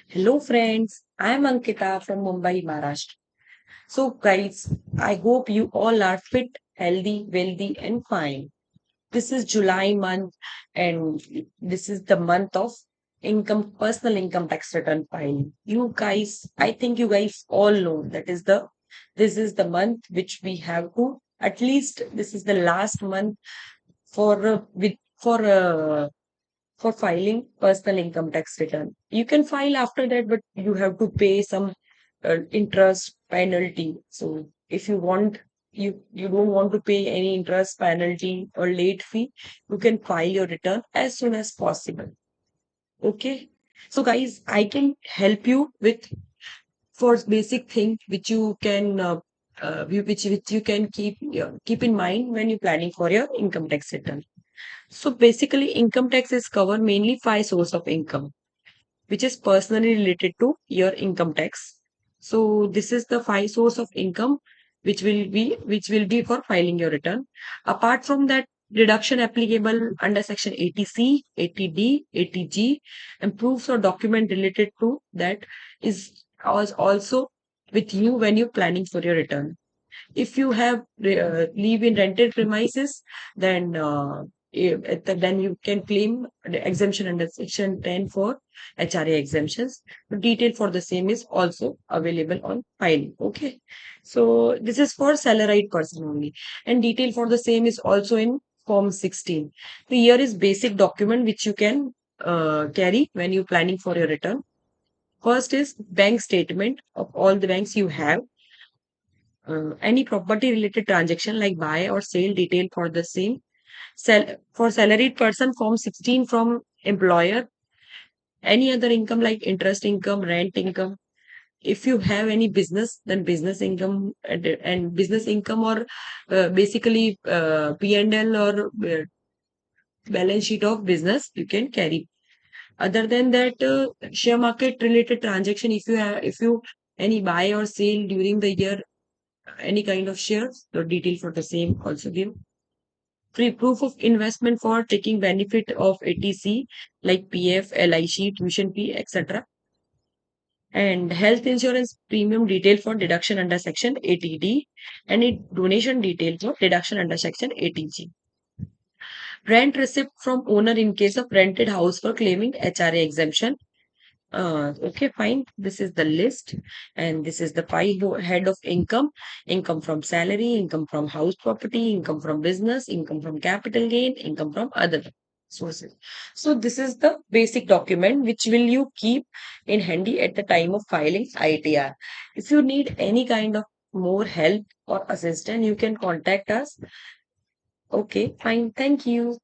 Hello, friends. I am Ankita from Mumbai, Maharashtra. So, guys, I hope you all are fit, healthy, wealthy, and fine. This is July month, and this is the month of personal income tax return filing. You guys, I think you guys all know this is the month which we have to at least this is the last month for with for filing personal income tax return. You can file after that, but you have to pay some interest penalty. So if you don't want to pay any interest penalty or late fee, you can file your return as soon as possible. Okay. So guys, I can help you with for basic thing which you can which you can keep in mind when you're planning for your income tax return. So basically, income tax is cover mainly five source of income, which is personally related to your income tax. So this is the five source of income which will be for filing your return. Apart from that, deduction applicable under section 80C, 80D, 80G, and proofs or document related to that is also with you when you're planning for your return. If you have live in rented premises, then then you can claim the exemption under Section 10 for HRA exemptions. The detail for the same is also available on file. Okay, so this is for salaried person only, and detail for the same is also in Form 16. The here is basic document which you can carry when you're planning for your return. First is bank statement of all the banks you have, any property related transaction like buy or sale detail for the same. For salaried person, form 16 from employer, any other income like interest income, rent income. If you have any business, then business income and business income or basically P&L or balance sheet of business you can carry. Other than that, share market related transaction, if you any buy or sale during the year, any kind of shares, the detail for the same also give. Free proof of investment for taking benefit of ATC like PF, LIC, tuition fee, etc. And health insurance premium detail for deduction under section 80D, and a donation detail for deduction under section 80G. Rent receipt from owner in case of rented house for claiming HRA exemption. Okay, fine. This is the list, and this is the head of income: income from salary, income from house property, income from business, income from capital gain, income from other sources. So, this is the basic document which will you keep in handy at the time of filing ITR. If you need any kind of more help or assistance, you can contact us. Okay, fine. Thank you.